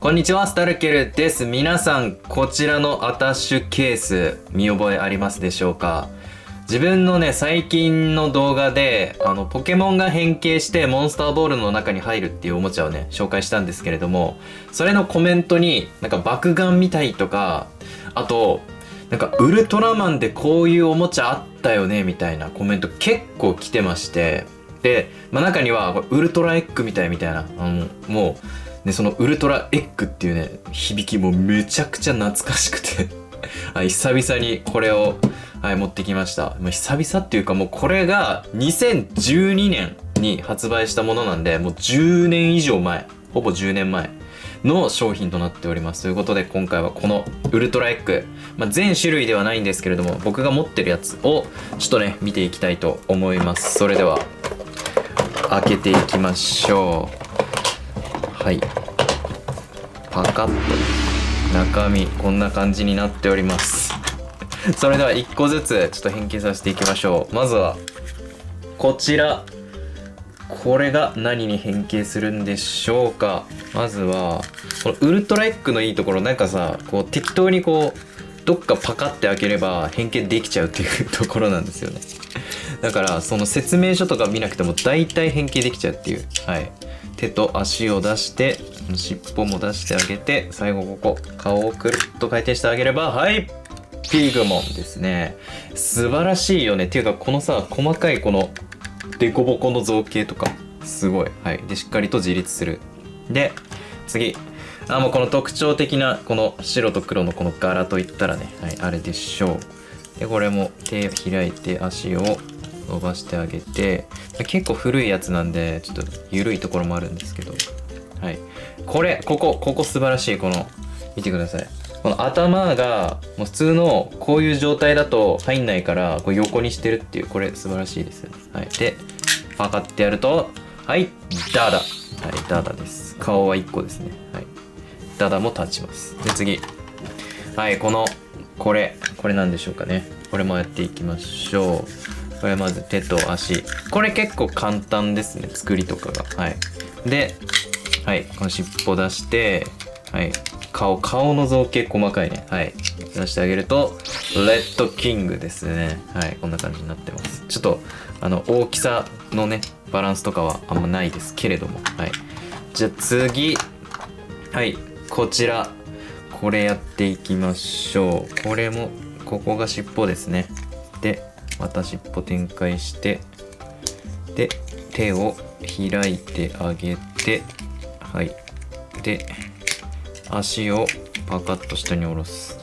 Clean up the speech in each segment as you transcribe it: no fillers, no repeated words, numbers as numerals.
こんにちは、スタルケルです。皆さん、こちらのアタッシュケース、見覚えありますでしょうか？自分のね、最近の動画で、ポケモンが変形してモンスターボールの中に入るっていうおもちゃをね、紹介したんですけれども、それのコメントに、なんか爆眼みたいとか、あと、なんかウルトラマンでこういうおもちゃあったよね、みたいなコメント結構来てまして、で、中には、ウルトラエッグみたいな、もう、でそのウルトラエッグっていうね響きもめちゃくちゃ懐かしくてはい、久々にこれを、はい、持ってきました。久々っていうかもうこれが2012年に発売したものなんで、もう10年以上前、ほぼ10年前の商品となっております。ということで今回はこのウルトラエッグ、全種類ではないんですけれども、僕が持ってるやつをちょっとね見ていきたいと思います。それでは開けていきましょう。はい、パカッと中身こんな感じになっておりますそれでは1個ずつちょっと変形させていきましょう。まずはこちら、これが何に変形するんでしょうか。まずはこのウルトラエッグのいいところ、なんかさ、こう適当にこうどっかパカって開ければ変形できちゃうっていうところなんですよね。だからその説明書とか見なくても大体変形できちゃうっていう。はい、手と足を出して尻尾も出してあげて、最後ここ顔をくるっと回転してあげれば、はい、ピグモンですね。素晴らしいよね。っていうかこのさ、細かいこのデコボコの造形とかすごい。はい、でしっかりと自立する。で次、もうこの特徴的なこの白と黒のこの柄といったらね、はい、あれでしょう。でこれも手を開いて足を伸ばしてあげて、結構古いやつなんでちょっと緩いところもあるんですけど、はい、ここ素晴らしい。この見てください。この頭がもう普通のこういう状態だと入んないからこう横にしてるっていう、これ素晴らしいですよね。はい、でパカってやると、はい、ダダ、はい、ダダです。顔は1個ですね。はい、ダダも立ちます。で次、はい、これなんでしょうかね。これもやっていきましょう。これまず手と足、これ結構簡単ですね、作りとかが。はい、で、はい、この尻尾出して、はい、顔の造形細かいね。はい、出してあげるとレッドキングですね。はい、こんな感じになってます。ちょっと大きさのねバランスとかはあんまないですけれども、はい、じゃあ次、はい、こちら、これやっていきましょう。これもここが尻尾ですね。でまた尻尾展開して、で手を開いてあげて、はい、で足をパカッと下に下ろす。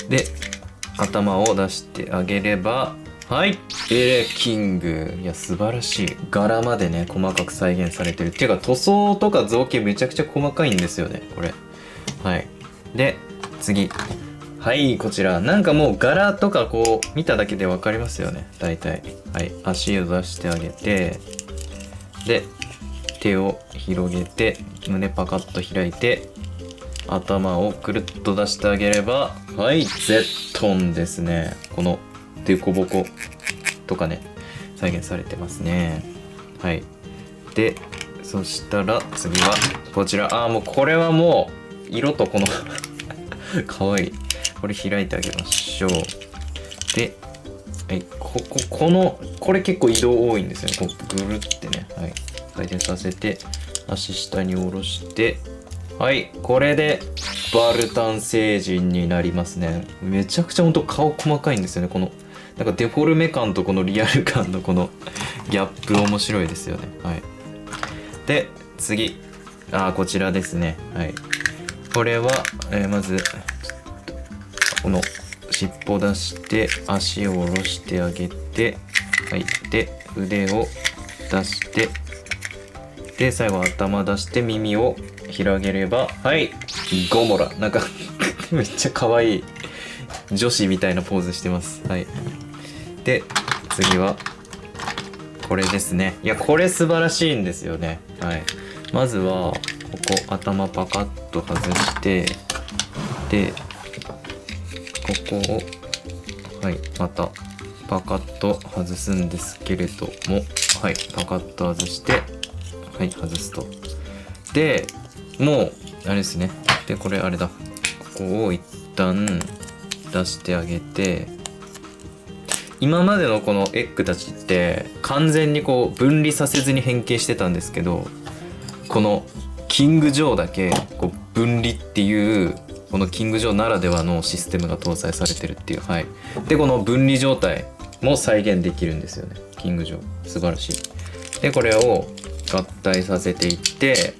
で頭を出してあげれば、はい、エレキング。いや素晴らしい。柄までね細かく再現されてるっていうか、塗装とか造形めちゃくちゃ細かいんですよねこれ。はい、で次、はい、こちらなんかもう柄とかこう見ただけで分かりますよね大体。はい、足を出してあげて、で手を広げて胸パカッと開いて頭をくるっと出してあげれば、はい、ゼットンですね。このデコボコとかね再現されてますね。はい、でそしたら次はこちら、もうこれはもう色とこのかわいい。これ開いてあげましょう。で、はい、これ結構移動多いんですよね。こうぐるってね、はい、回転させて足下に下ろして、はい、これでバルタン星人になりますね。めちゃくちゃほんと顔細かいんですよね。このなんかデフォルメ感とこのリアル感のこのギャップ面白いですよね。はい、で次、こちらですね。はい、これは、まずこの尻尾出して足を下ろしてあげて、はい、で腕を出して、で最後頭出して耳を広げれば、はい、ゴモラ。なんかめっちゃ可愛い女子みたいなポーズしてます。はい、で次はこれですね。いやこれ素晴らしいんですよね。はい、まずはここ頭パカッと外して、でここを、はい、またパカッと外すんですけれども、はい、パカッと外して、はい、外すと。でもうあれですね、でこれあれだ、ここを一旦出してあげて、今までのこのエッグたちって完全にこう分離させずに変形してたんですけど、このキングジョーだけこう分離っていうこのキングジョーならではのシステムが搭載されてるっていう。はい。でこの分離状態も再現できるんですよね、キングジョー。素晴らしい。でこれを合体させていって、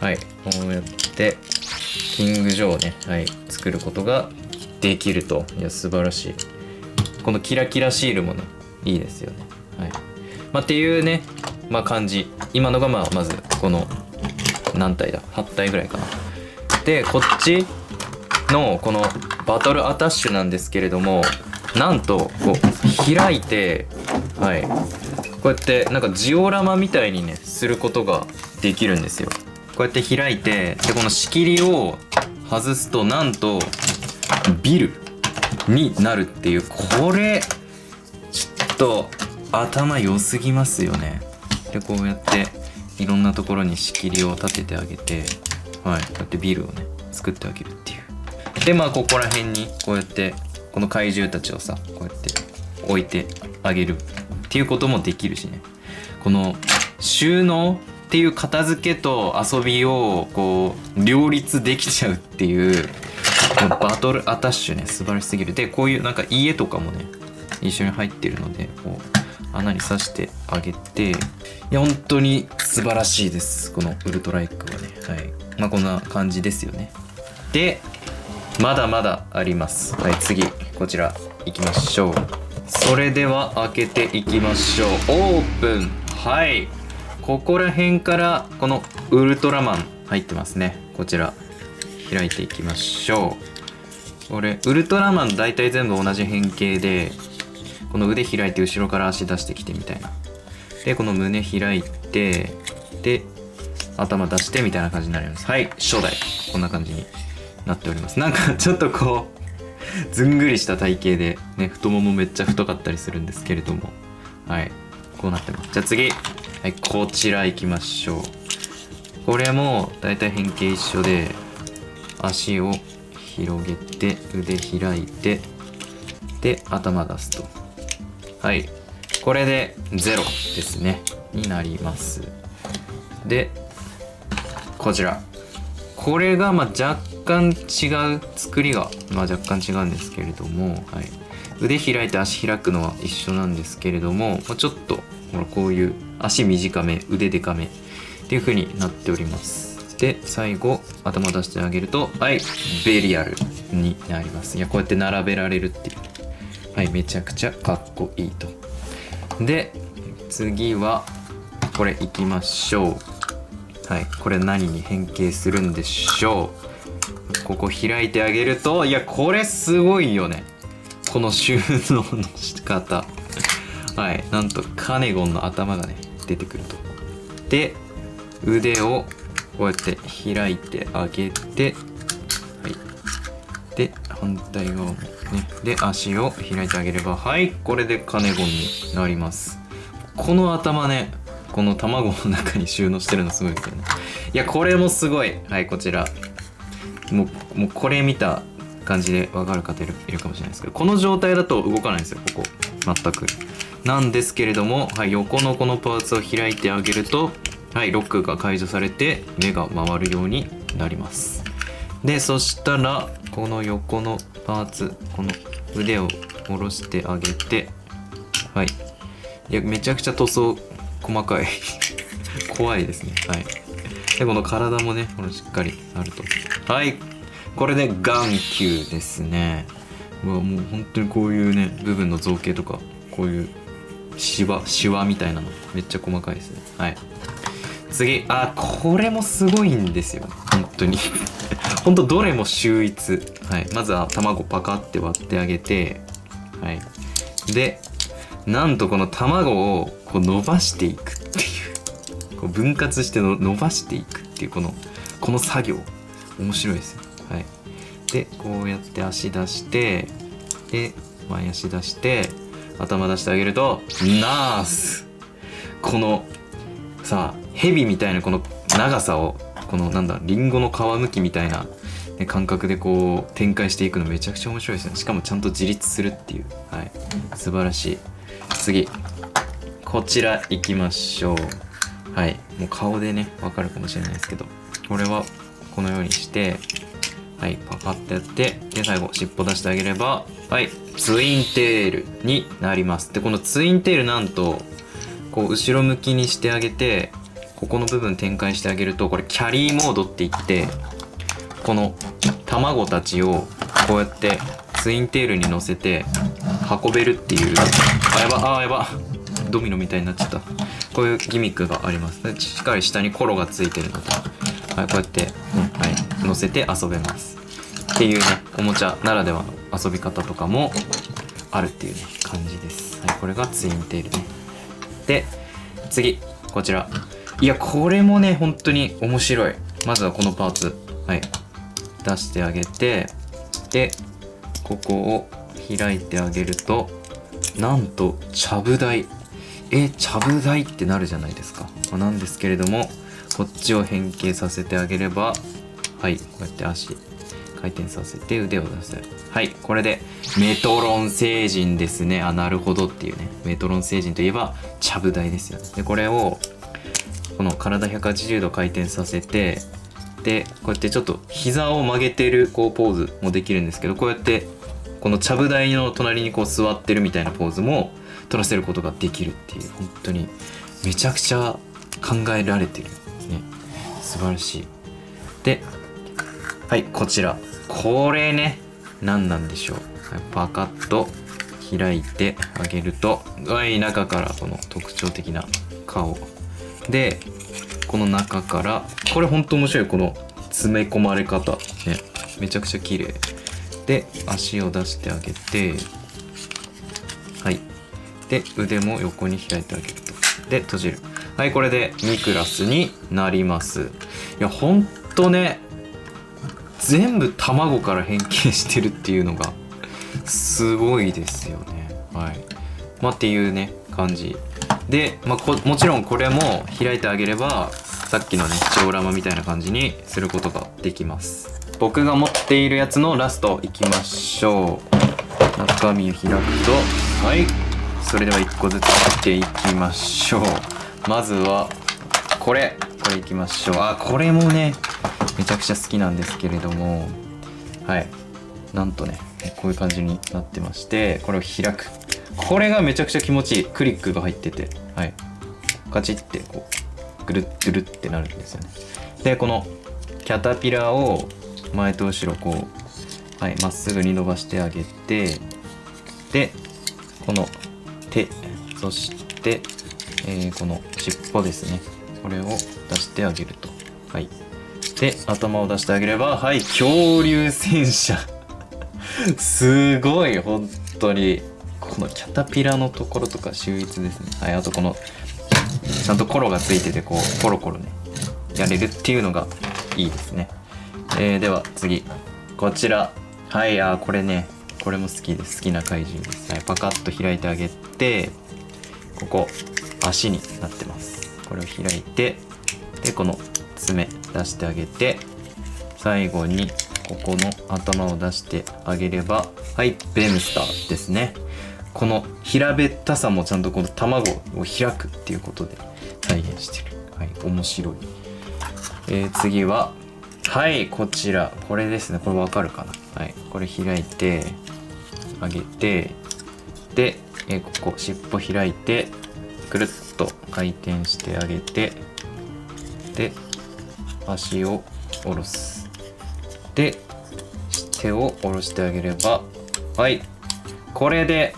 はい、こうやってキングジョーをね、はい、作ることができると。いや素晴らしい。このキラキラシールもねいいですよね。はい。っていうね、感じ。今のがまずこの何体だ、8体ぐらいかな。でこっちのこのバトルアタッシュなんですけれども、なんとこう開いて、はい、こうやってなんかジオラマみたいにねすることができるんですよ。こうやって開いて、でこの仕切りを外すとなんとビルになるっていう。これちょっと頭良すぎますよね。でこうやっていろんなところに仕切りを立ててあげて、はい、こうやってビルをね作ってあげるっていう。でここら辺にこうやってこの怪獣たちをさ、こうやって置いてあげるっていうこともできるしね。この収納っていう片付けと遊びをこう両立できちゃうっていうバトルアタッシュね、素晴らしすぎる。でこういうなんか家とかもね一緒に入ってるので、こう穴に刺してあげて、いや本当に素晴らしいです、このウルトラエッグはね。はい、こんな感じですよね。でまだまだあります。はい、次こちら行きましょう。それでは開けていきましょう。オープン。はい、ここら辺からこのウルトラマン入ってますね。こちら開いていきましょう。これウルトラマン大体全部同じ変形で、この腕開いて後ろから足出してきてみたいな。でこの胸開いて、で頭出してみたいな感じになります。はい、初代こんな感じになっております。なんかちょっとこうずんぐりした体型でね、太ももめっちゃ太かったりするんですけれども、はい、こうなってます。じゃあ次、はい、こちら行きましょう。これもだいたい変形一緒で、足を広げて腕開いて、で頭出すと、はい、これで0ですねになります。でこちら、これが若干違う作りが、若干違うんですけれども、はい、腕開いて足開くのは一緒なんですけれども、ちょっとほらこういう足短め腕でかめっていう風になっております。で最後頭出してあげると、はい、ベリアルになります。いやこうやって並べられるっていう、はい、めちゃくちゃかっこいいと。で次はこれいきましょう。はい、これ何に変形するんでしょう。ここ開いてあげると、いやこれすごいよね、この収納の仕方。はい、なんとカネゴンの頭がね出てくると。で腕をこうやって開いてあげて、はい、で反対側もね、で足を開いてあげれば、はい、これでカネゴンになります。この頭ね、この卵の中に収納してるのすごいですよね。いやこれもすごい。はい、こちらもうこれ見た感じで分かる方いるかもしれないですけど、この状態だと動かないんですよ、ここ全く。なんですけれども、はい、横のこのパーツを開いてあげると、はい、ロックが解除されて目が回るようになります。でそしたらこの横のパーツ、この腕を下ろしてあげて、はい、いやめちゃくちゃ塗装細かい怖いですね。はい、でこの体もねこのしっかりあると。はい、これで眼球ですね。もう本当にこういうね部分の造形とか、こういうシワみたいなのめっちゃ細かいですね。はい、次、これもすごいんですよ本当に本当どれも秀逸。はい、まずは卵パカって割ってあげて、はい、でなんとこの卵をこう伸ばしていくっていう、こう分割して伸ばしていくっていうこの作業面白いですよ。はい、でこうやって足出して、で前足出して頭出してあげるとナース。このさヘビみたいなこの長さをこのなんだリンゴの皮むきみたいな、ね、感覚でこう展開していくのめちゃくちゃ面白いですね。しかもちゃんと自立するっていう、はい、素晴らしい。次こちら行きましょう。はい、もう顔でねわかるかもしれないですけど、これはこのようにして、はい、パカッてやって、で最後尻尾出してあげれば、はい、ツインテールになります。でこのツインテールなんとこう後ろ向きにしてあげて、ここの部分展開してあげると、これキャリーモードって言って、この卵たちをこうやってツインテールに乗せて運べるっていう、やばドミノみたいになっちゃった。こういうギミックがあります。しっかり下にコロがついてるので、はい、こうやって、はい、乗せて遊べますっていうね、おもちゃならではの遊び方とかもあるっていうね感じです。はい、これがツインテールね。で次こちら、いやこれもね本当に面白い。まずはこのパーツ、はい、出してあげて、でここを開いてあげると、なんとちゃぶ台、ちゃぶ台ってなるじゃないですか。なんですけれども、こっちを変形させてあげれば、はい、こうやって足回転させて腕を出せる。はい、これでメトロン星人ですね。なるほどっていうね。メトロン星人といえばちゃぶ台ですよね。でこれをこの体180度回転させて、でこうやってちょっと膝を曲げてるこうポーズもできるんですけど、こうやってこのちゃぶ台の隣にこう座ってるみたいなポーズも取らせることができるっていう、本当にめちゃくちゃ考えられてるんですね。素晴らしい。ではい、こちらこれね何なんでしょう。はい、パカッと開いてあげると、はい、中からこの特徴的な顔で、この中からこれ本当面白い、この詰め込まれ方ね、めちゃくちゃ綺麗で、足を出してあげて、はい、で腕も横に開いてあげると、で閉じる。はい、これでミクラスになります。いやほんとね、全部卵から変形してるっていうのがすごいですよね。はい、っていうね感じで、もちろんこれも開いてあげればさっきのねジオラマみたいな感じにすることができます。僕が持っているやつのラストいきましょう。中身を開くと、はい、それでは1個ずつ切っていきましょう。まずはこれいきましょう。これもねめちゃくちゃ好きなんですけれども、はい、なんとねこういう感じになってまして、これを開く、これがめちゃくちゃ気持ちいい。クリックが入ってて、はい、カチッてこうぐるっぐるってなるんですよね。でこのキャタピラーを前と後ろこう、はい、まっすぐに伸ばしてあげて、でこの手、そして、この尻尾ですね、これを出してあげると、はい、で頭を出してあげれば、はい、恐竜戦車すごい本当に、このキャタピラのところとか秀逸ですね。はい、あとこのちゃんとコロがついてて、こうコロコロねやれるっていうのがいいですね。では次こちら、はい、これね、これも好きです。好きな怪獣です。はい、パカッと開いてあげて、ここ足になってます。これを開いて、でこの爪出してあげて、最後にここの頭を出してあげれば、はい、ベムスターですね。この平べったさもちゃんとこの卵を開くっていうことで再現してる。はい、面白い。次ははい、こちらこれですね。これわかるかな。はい、これ開いてあげて、で、ここ尻尾開いてくるっと回転してあげて、で足を下ろす、で手を下ろしてあげれば、はい、これで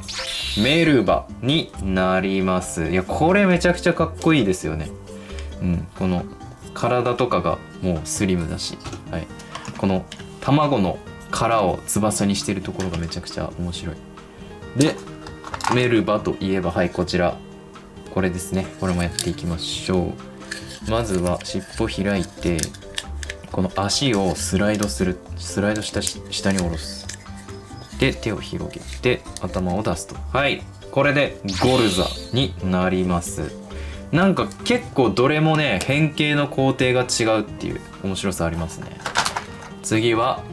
メルバになります。いやこれめちゃくちゃかっこいいですよね。この体とかがもうスリムだし、はい、この卵の殻を翼にしてるところがめちゃくちゃ面白い。でメルバといえば、はい、こちらこれですね。これもやっていきましょう。まずは尻尾開いて、この足をスライドした下に下ろす。で手を広げて頭を出すと、はい、これでゴルザになります。なんか結構どれもね変形の工程が違うっていう面白さありますね。次は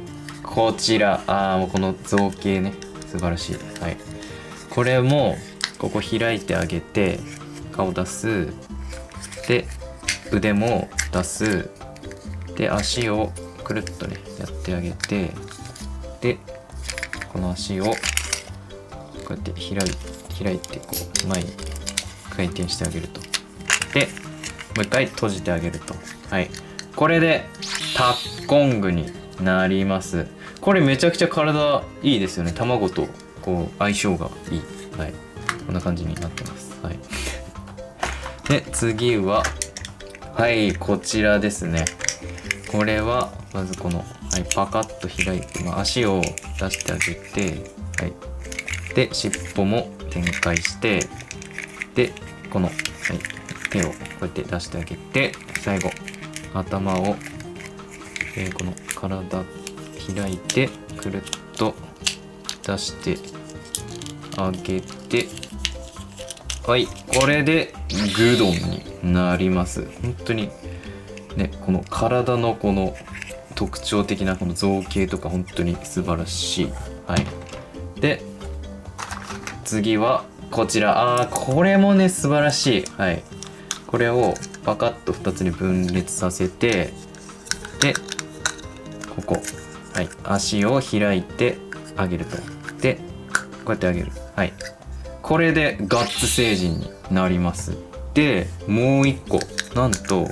こちら、もうこの造形ね素晴らしい。はい、これもここ開いてあげて顔出す、で腕も出す、で足をくるっとねやってあげて、でこの足をこうやって開いてこう前に回転してあげると、でもう一回閉じてあげると、はい、これでタッコングになります。これめちゃくちゃ体いいですよね。卵とこう相性がいい。はい、こんな感じになってます。はい、で次ははいこちらですね。これはまずこの、はい、パカッと開いて、足を出してあげて、はい、で尻尾も展開して、でこの、はい、手をこうやって出してあげて、最後頭を、この体開いてくるっと出してあげて、はい、これでグドンになります。本当にね、この体のこの特徴的なこの造形とか本当に素晴らしい。はい、で次はこちら、これもね素晴らしい。はい、これをパカッと2つに分裂させて、でここ、はい、足を開いてあげると、でこうやってあげる。はい、これでガッツ星人になります。でもう一個、なんと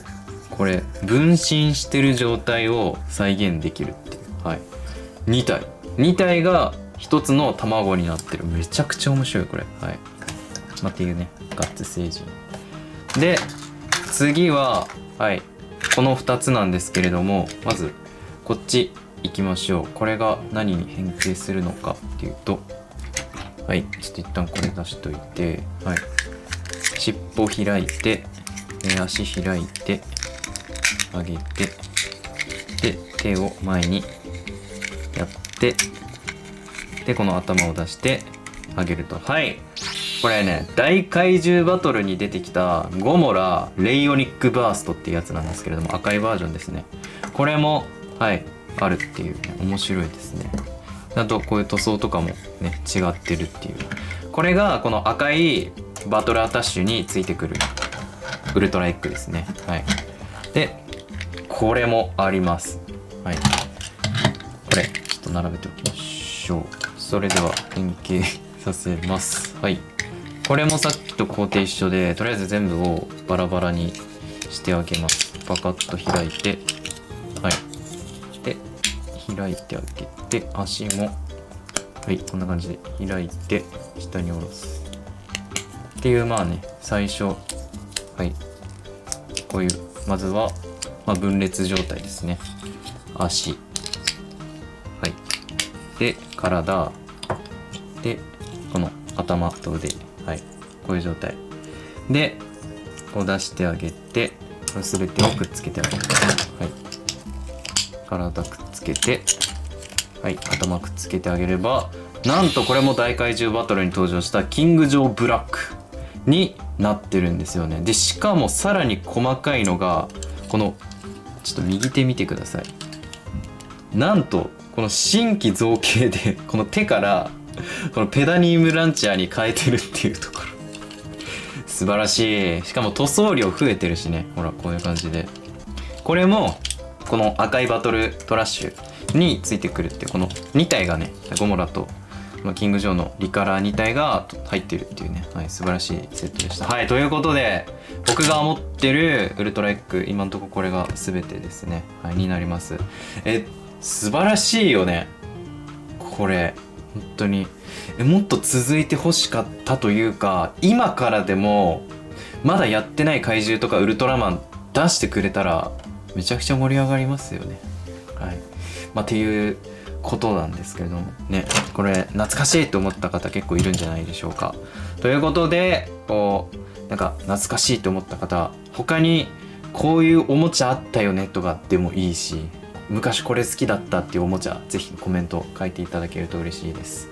これ分身してる状態を再現できるっていう、はい、2体が1つの卵になってる。めちゃくちゃ面白いこれ。はい、っていうねガッツ星人で、次ははいこの2つなんですけれども、まずこっち行きましょう。これが何に変形するのかっていうと、はい、ちょっと一旦これ出しといて、はい、尻尾開いて、足開いてあげて、で手を前にやって、でこの頭を出してあげると、はい、これね大怪獣バトルに出てきたゴモラレイオニックバーストっていうやつなんですけれども、赤いバージョンですね。これもはいあるっていうね、面白いですね。あとこういう塗装とかもね違ってるっていう、これがこの赤いバトルアタッシュについてくるウルトラエッグですね。はい、でこれもあります。はい、これちょっと並べておきましょう。それでは変形させます。はい、これもさっきと工程一緒で、とりあえず全部をバラバラにしてあげます。パカッと開いて、はい、で開いてあげて、足もはいこんな感じで開いて下に下ろすっていう、最初はいこういう、まずは、分裂状態ですね。足、はい、で体でこの頭と腕、はい、こういう状態でこう出してあげて、これ全てをくっつけてあげる。はい、体くっつけて、はい、頭くっつけてあげれば、なんとこれも大怪獣バトルに登場したキングジョーブラックになってるんですよね。でしかもさらに細かいのが、このちょっと右手見てください。なんとこの新規造形でこの手からこのペダニウムランチャーに変えてるっていうところ素晴らしい。しかも塗装量増えてるしね、ほらこういう感じで、これもこの赤いバトルトラッシュについてくるっていう、この2体がね、ゴモラとキングジョーのリカラー2体が入ってるっていうね、はい、素晴らしいセットでした。はい、ということで僕が持ってるウルトラエッグ、今のところこれが全てですね、はい、になります。素晴らしいよねこれ。本当にもっと続いてほしかったというか、今からでもまだやってない怪獣とかウルトラマン出してくれたらめちゃくちゃ盛り上がりますよね。はい、っていうことなんですけれどもね、これ懐かしいと思った方結構いるんじゃないでしょうか。ということで、こうなんか懐かしいと思った方、他にこういうおもちゃあったよねとかでもいいし、昔これ好きだったっていうおもちゃ、ぜひコメント書いていただけると嬉しいです。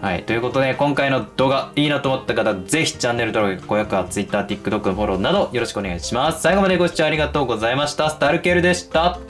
はい。ということで、今回の動画いいなと思った方、ぜひチャンネル登録、高評価、Twitter、TikTok のフォローなどよろしくお願いします。最後までご視聴ありがとうございました。スタルケルでした。